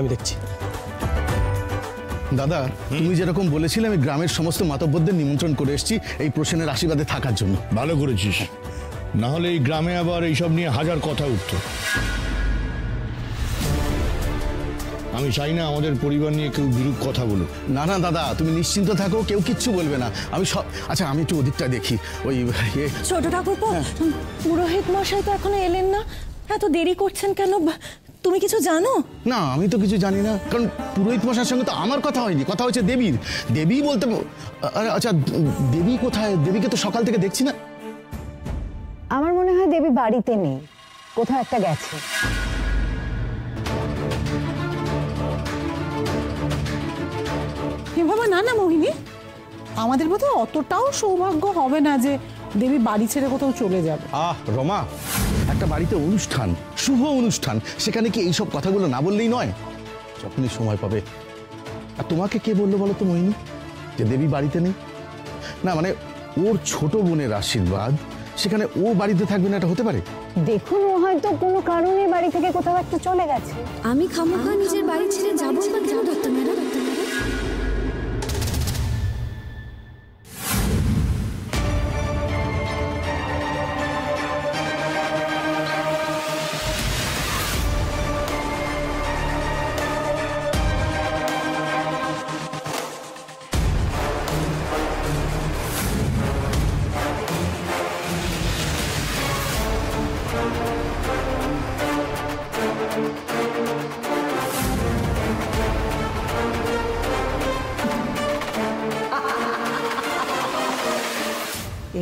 আমি দেখছি। দাদা, তুমি যেরকম বলেছিলে আমি গ্রামের সমস্ত মাতব্বরদের নিমন্ত্রণ করে এসেছি এই প্রসেনের আশীর্বাদে থাকার জন্য। ভালো করেছিস, না হলে এই গ্রামে আবার এইসব নিয়ে হাজার কথা উঠত। আমি চাই না আমাদের পরিবার নিয়ে কেউ বিরূপ কথা বলুক। না না দাদা, তুমি নিশ্চিন্ত থাকো, কেউ কিচ্ছু বলবে না। আমি সব আচ্ছা, আমি একটু ওদিকটা দেখি। ওই ছোট ঠাকুরপো, পুরোহিত মশাই তো এখনো এলেন না, এত দেরি করছেন কেন? তুমি কিছু জানো? না, আমি তো কিছু জানি না, কারণ পুরোহিত মশাইয়ের সঙ্গে তো আমার কথা হয়নি, কথা হচ্ছে দেবীর। দেবী বলতে আচ্ছা, দেবী কোথায়? দেবীকে তো সকাল থেকে দেখছি না। আমার মনে হয় দেবী বাড়িতে নেই, কোথাও একটা গেছে। বাবা না না মোহিনী, আমাদের বোধহয় অতটাও সৌভাগ্য হবে না যে দেবী বাড়ি ছেড়ে কোথাও চলে যাবে। রমা, একটা বাড়িতে অনুষ্ঠান, শুভ অনুষ্ঠান, সেখানে কি এইসব কথাগুলো না বললেই নয়? যখনই সময় পাবে। আর তোমাকে কে বললো বলো তো মোহিনী যে দেবী বাড়িতে নেই? না মানে ওর ছোট বোনের আশীর্বাদ, সেখানে ও বাড়িতে থাকবে না, এটা হতে পারে? দেখুন, ও হয়তো কোনো কারণে বাড়ি থেকে কোথাও একটা চলে গেছে। আমি খামোখা নিজের বাড়ি ছেড়ে যাবো না কেন ডাক্তার ম্যাডাম?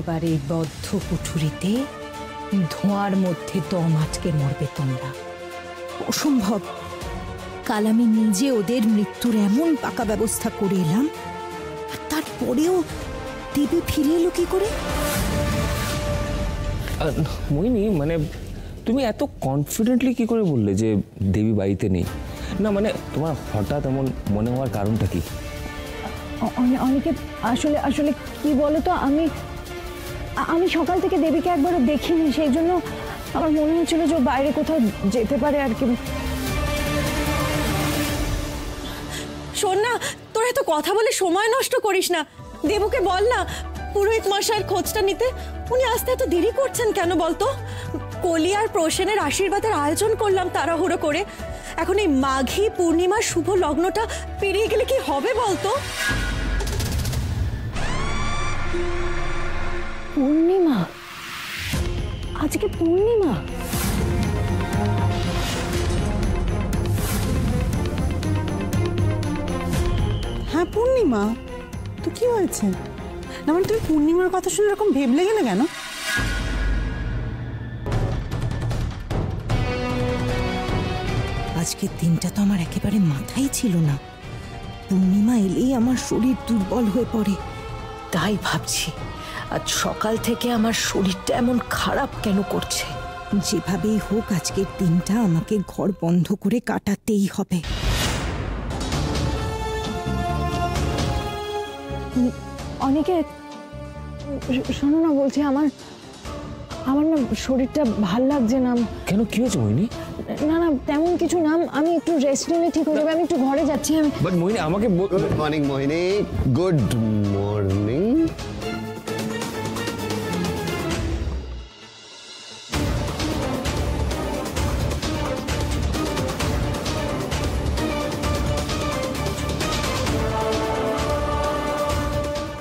এবার এই বদ্ধ কুঠুরিতে ধোঁয়ার মধ্যে দম আটকে মরবে তোমরা। অসম্ভব। কাল আমি নিজে ওদের মৃত্যুর এমন পাকা ব্যবস্থা করে এলাম, আর তারপরেও দেবী ফিরে এলো কি করে? মোহিনী, মানে তুমি এত কনফিডেন্টলি কি করে বললে যে দেবী বাড়িতে নেই? না মানে তোমার হঠাৎ এমন মনে হওয়ার কারণটা কি? অনেকে আসলে আসলে কি বলো তো, আমি সকাল থেকে দেবীকে একবারও দেখিনি, সেই জন্য আমার মনে হচ্ছিল যে বাইরে কোথাও যেতে পারে আর কি। শোন না, তোর এত কথা বলে সময় নষ্ট করিস না। দেবুকে বল না পুরোহিত মশাইয়ের খোঁজটা নিতে। উনি আসতে এত দেরি করছেন কেন বলতো? কলি আর প্রসেনের আশীর্বাদের আয়োজন করলাম তাড়াহুড়ো করে। এখন এই মাঘী পূর্ণিমার শুভ লগ্নটা পেরিয়ে গেলে কি হবে বলতো? পূর্ণিমা? আজকে পূর্ণিমা? হ্যাঁ পূর্ণিমা। তো কি হয়েছে? না মানে তুমি পূর্ণিমার কথা শুনে এরকম ভেবলে গেলে কেন? আজকের দিনটা তো আমার একেবারে মাথায় ছিল না। পূর্ণিমা এলেই আমার শরীর দুর্বল হয়ে পড়ে। তাই ভাবছি আজ সকাল থেকে আমার শরীরটা এমন খারাপ কেন করছে। যেভাবেই হোক আজকের দিনটা আমাকে ঘর বন্ধ করে কাটাতেই হবে। অনেকে শোনো না, বলছি আমার না শরীরটা ভাল লাগছে না। কেন, কি হয়েছে মোহিনী? না না তেমন কিছু না, আমি একটু রেস্ট নিলে ঠিক হয়ে যাবে। আমি একটু ঘরে যাচ্ছি। আমি বাট মোহিনী আমাকে গুড মর্নিং মোহিনী, গুড মর্নিং।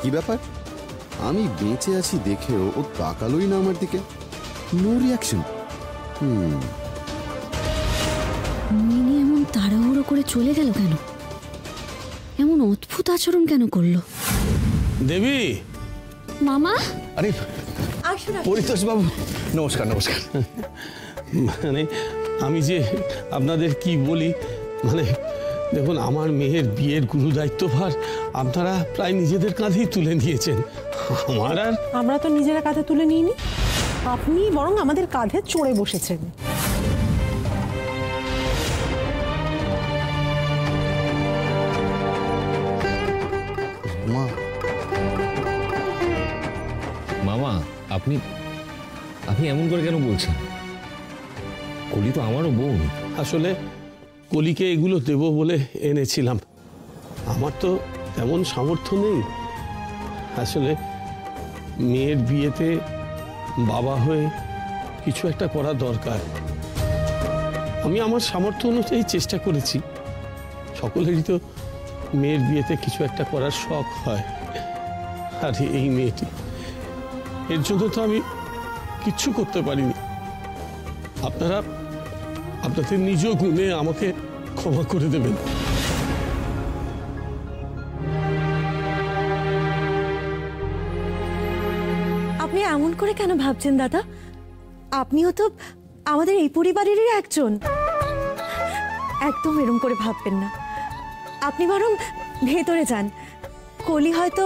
কি ব্যাপার, আমি বেঁচে আছি দেখেও ও তাকালোই না আমার দিকে। No reaction. মিনি এমন তাড়াহুড়ো করে চলে গেল কেন? এমন অদ্ভুত আচরণ কেন করলো? দেবী! মামা! আরে পরিতোষ বাবু, নমস্কার। নমস্কার। মানে আমি যে আপনাদের কি বলি, মানে দেখুন, আমার মেয়ের বিয়ের গুরু দায়িত্বভার আপনারা প্রায় নিজেদের কাঁধেই তুলে নিয়েছেন। আমরা তো নিজেরা কাঁধে তুলে নিইনি, আপনি বরং আমাদের কাঁধে চড়ে বসেছেন। মামা, আপনি এমন করে কেন বলছেন? কলি তো আমারও বোন। আসলে কলিকে এগুলো দেব বলে এনেছিলাম। আমার তো তেমন সামর্থ্য নেই। আসলে মেয়ের বিয়েতে বাবা হয়ে কিছু একটা করা দরকার। আমি আমার সামর্থ্য অনুযায়ী চেষ্টা করেছি। সকলেরই তো মেয়ের বিয়েতে কিছু একটা করার শখ হয়, আর এই মেয়েটি, এর জন্য তো আমি কিচ্ছু করতে পারিনি। আপনারা আপনাদের নিজ গুণে আমাকে ক্ষমা করে দেবেন। আপনি এমন করে কেন ভাবছেন দাদা? আপনিও তো আমাদের এই পরিবারেরই একজন। একদম এরম করে ভাববেন না। আপনি বরং ভেতরে যান। কলি হয়তো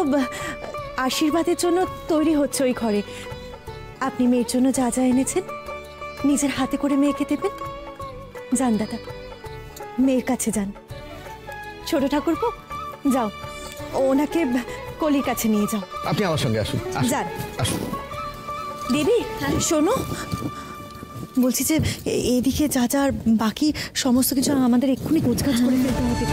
আশীর্বাদের জন্য তৈরি হচ্ছে ওই ঘরে। আপনি মেয়ের জন্য যা যা এনেছেন নিজের হাতে করে মেয়েকে দেবেন। যান দাদা, মেয়ের কাছে যান। ছোট ঠাকুরপো, যাও ওনাকে কলির কাছে নিয়ে যাও। আপনি আমার সঙ্গে আসুন। যান। আসুন। দেবী, শোনো, বলছি যে এদিকে যা যা বাকি সমস্ত কিছু আমাদের এক্ষুনি গোছগাছ করে ফেলতে হবে।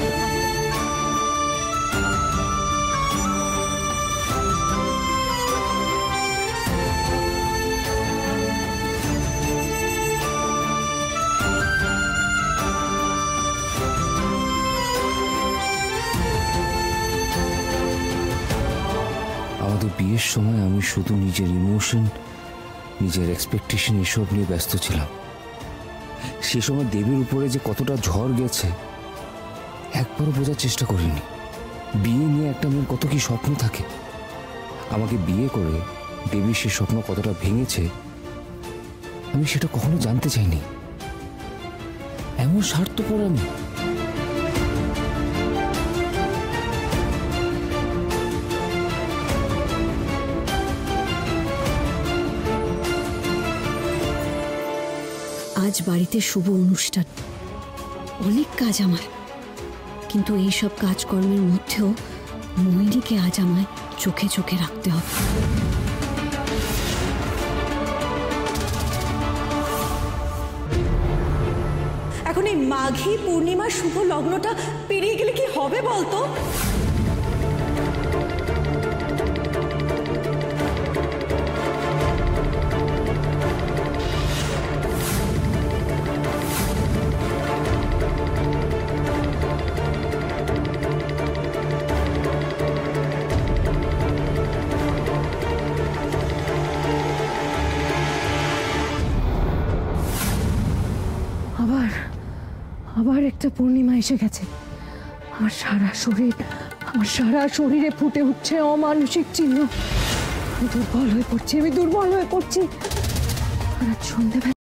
আমাদের বিয়ের সময় আমি শুধু নিজের ইমোশন, নিজের এক্সপেকটেশন এসব নিয়ে ব্যস্ত ছিলাম। সে সময় দেবীর উপরে যে কতটা ঝড় গেছে একবারও বোঝার চেষ্টা করিনি। বিয়ে নিয়ে একটা মেয়ের কত কি স্বপ্ন থাকে। আমাকে বিয়ে করে দেবী সে স্বপ্ন কতটা ভেঙেছে আমি সেটা কখনো জানতে চাইনি। এমন স্বার্থপর আমি। আজ বাড়িতে শুভ অনুষ্ঠান, অনেক কাজ আমার, কিন্তু এই সব কাজকর্মের মধ্যেও মোহিনীকে আজ আমায় চোখে চোখে রাখতে হবে। এখন এই মাঘী পূর্ণিমার শুভ লগ্নটা পেরিয়ে গেলে কি হবে বলতো? আবার একটা পূর্ণিমা এসে গেছে। আমার সারা শরীরে ফুটে উঠছে অমানসিক চিহ্ন। আমি দুর্বল হয়ে পড়ছি। আর সন্ধ্যেবেলা